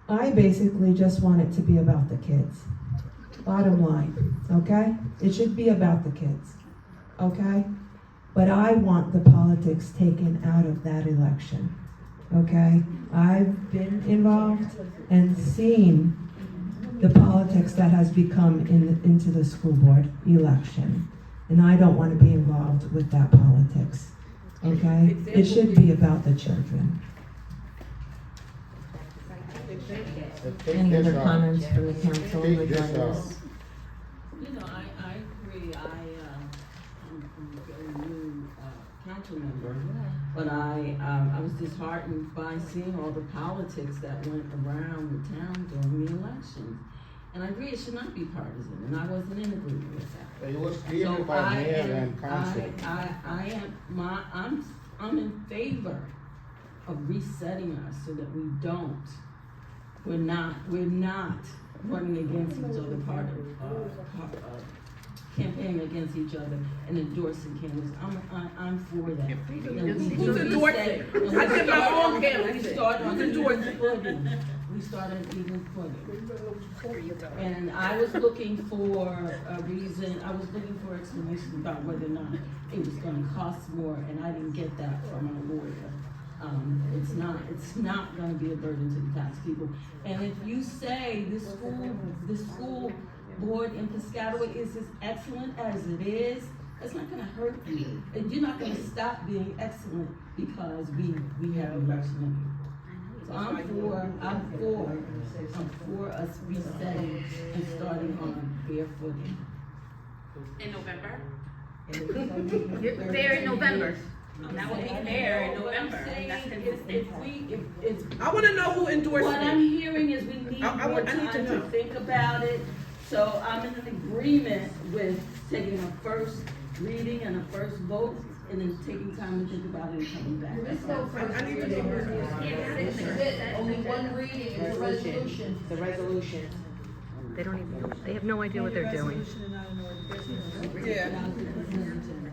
I basically just want it to be about the kids. Bottom line, okay? It should be about the kids, okay? But I want the politics taken out of that election, okay? I've been involved and seen the politics that has become into the school board election. And I don't want to be involved with that politics, okay? It should be about the children. Any other comments from the council regarding this? You know, I agree. I'm a very new council member, but I was disheartened by seeing all the politics that went around the town during the elections. And I agree it should not be partisan, and I wasn't in agreement with that. It was created by mayor and council. I'm in favor of resetting us so that we're not running against each other, campaigning against each other and endorsing candidates. I'm for that. Who's endorsing? I did my own candidate. We started even footing. And I was looking for a reason, I was looking for explanation about whether or not it was gonna cost more, and I didn't get that from our lawyer. It's not gonna be a burden to the tax people. And if you say this school board in Piscataway is as excellent as it is, it's not gonna hurt you. And you're not gonna stop being excellent because we have an election. So I'm for us resetting and starting on bare footing. In November? There in November. That will be there in November. That's consistent. I want to know who endorsed What it. I'm hearing is we need more time to think about it. So I'm in agreement with taking a first reading and a first vote, and then taking time to think about it and coming back. That's all. I need to know who endorsed it. Only one reading, it's a resolution. The resolution. They don't even, they have no idea what they're doing. Yeah.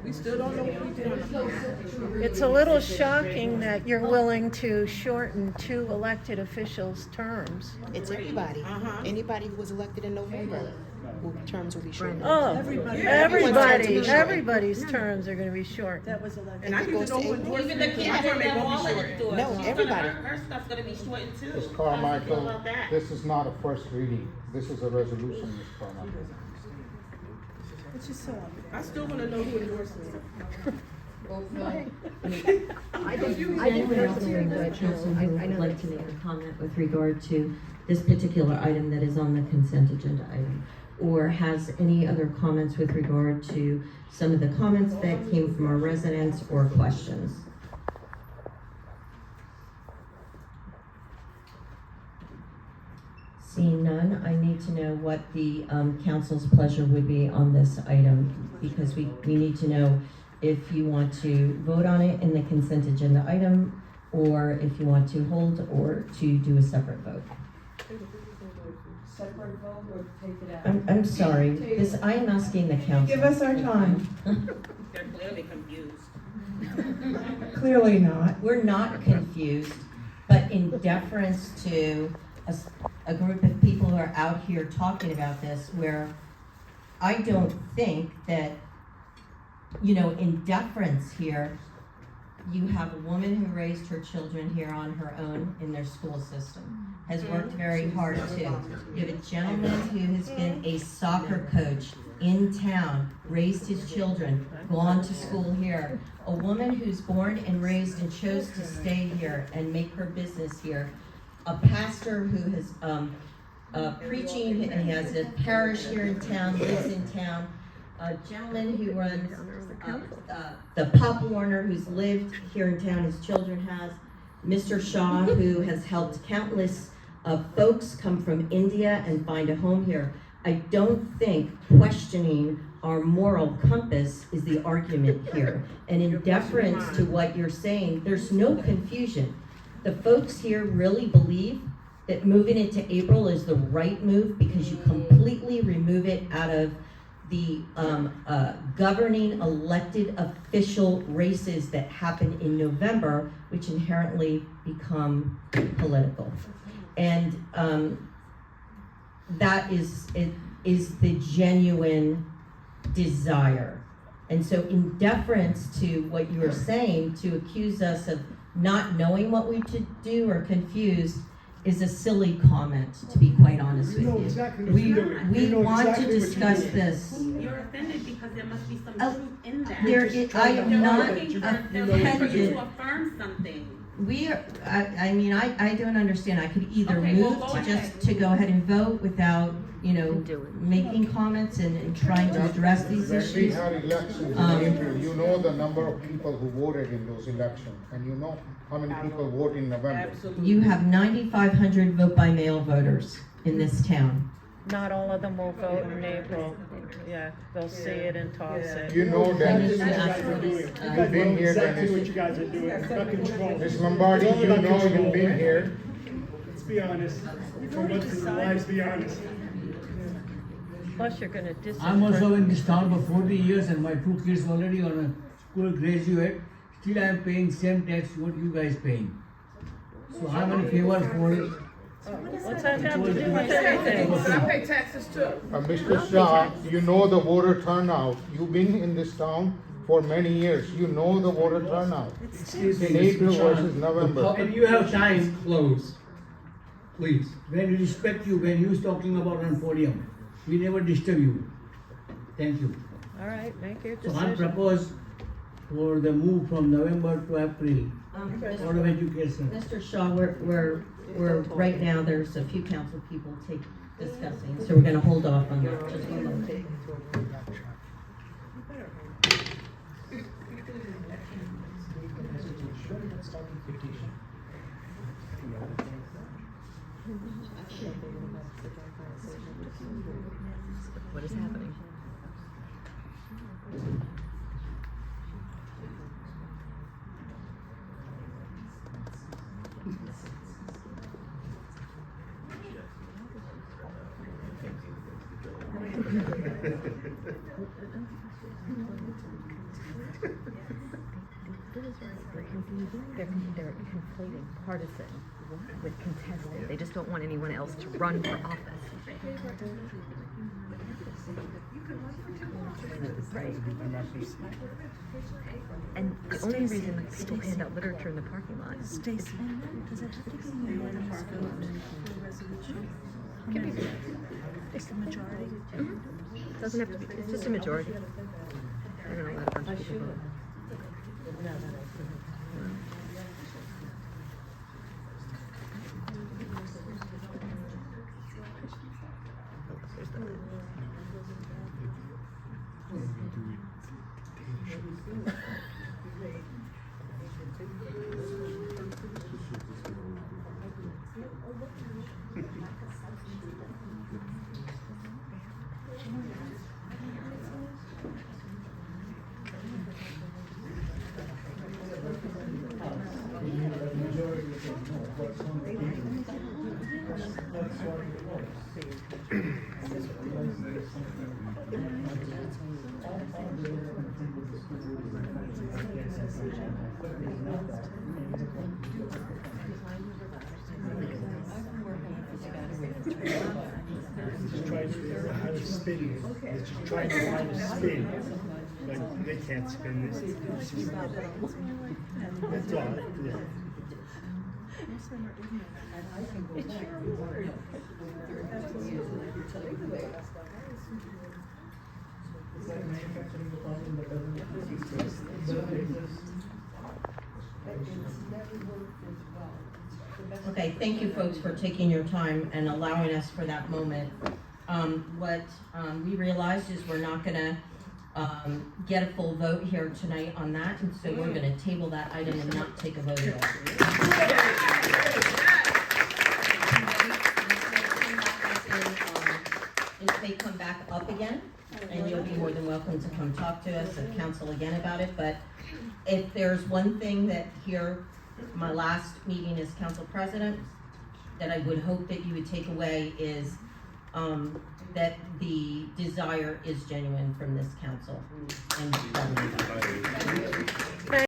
We still don't know what we did. It's a little shocking that you're willing to shorten 2 elected officials' terms. It's everybody. Anybody who was elected in November, terms will be shortened. Oh, everybody's terms are gonna be short. And I need to know who endorsed it. Even the My term ain't candidate gonna be short. No, everybody. Her stuff's gonna be shortened too. Ms. How do you feel Carmichael, about that? this is not a first reading. This is a resolution, Ms. Carmichael. I still want to know who endorsed it. Anyone else in the council who would like to make a comment with regard to this particular item that is on the consent agenda item? Or has any other comments with regard to some of the comments that came from our residents or questions? Seeing none, I need to know what the council's pleasure would be on this item, because we need to know if you want to vote on it in the consent agenda item, or if you want to hold or to do a separate vote. Separate vote or take it out? I'm sorry, I am asking the council. Give us our time. They're clearly confused. Clearly not. We're not confused, but in deference to a group of people who are out here talking about this, where I don't think that, in deference here, you have a woman who raised her children here on her own in their school system, has worked very hard too. You have a gentleman who has been a soccer coach in town, raised his children, gone to school here. A woman who's born and raised and chose to stay here and make her business here. A pastor who has preaching, and he has a parish here in town, lives in town. A gentleman who runs the Pop Warner, who's lived here in town, his children has. Mr. Shaw, who has helped countless folks come from India and find a home here. I don't think questioning our moral compass is the argument here. And in deference to what you're saying, there's no confusion. The folks here really believe that moving it to April is the right move, because you completely remove it out of the governing elected official races that happen in November, which inherently become political. And, that is the genuine desire. And so in deference to what you are saying, to accuse us of not knowing what we should do or confused is a silly comment, to be quite honest with you. Exactly what We, you're doing. we You know want exactly to what you're discuss doing. this. You're offended because there must be some Oh, truth in that. There is, I am They're not looking for you offended. to affirm something. We are, I mean, I don't understand. I could either Okay, well, move go to ahead. just, to go ahead and vote without, you know, making comments and trying to address these When we issues. had elections in April, you know the number of people who voted in those elections, and you know how many people vote in November. Absolutely. You have 9,500 vote by mail voters in this town. Not all of them will vote in April. Yeah, they'll see it and toss it. You know Dennis, Exactly what you guys are doing. You You've guys been know here, exactly Dennis. what you guys are doing. It's about control. Ms. Lombardi, It's all you about know control. you've been here. Let's be honest. For once in our lives, be honest. Plus, you're gonna I'm also disinform. in this town for 40 years and my 2 kids already on a school graduate. Still I am paying same tax what you guys paying. So I'm in favor for it. What's that have to do with anything? I pay taxes too. Mr. Shah, you know the voter turnout. You've been in this town for many years. You know the voter turnout. In April versus November. And you have time Close. Please. when we respect you, when you is talking about on podium. We never disturb you. Thank you. All right, make your So I decision. propose for the move from November to April, Board of Education. Mr. Shaw, we're, right now, there's a few council people discussing, so we're gonna hold off on that just one moment. What is happening? They're conflating partisan with contested. They just don't want anyone else to run for office. Right. And the only reason we still hand out literature in the parking lot is Does it have to be a unanimous vote for a resolution? It's the majority. doesn't have to be. It's just a majority. They're gonna let a bunch of people vote. Just trying to figure out how to spin it. They're just trying to find a spin. But they can't spin this. That's all. Yeah. It's your award. Okay, thank you folks for taking your time and allowing us for that moment. What we realized is we're not gonna get a full vote here tonight on that, and so we're gonna table that item and not take a vote at all. It may come back up again, and you'll be more than welcome to come talk to us at council again about it, but if there's one thing that here, my last meeting as council president, that I would hope that you would take away is that the desire is genuine from this council and government.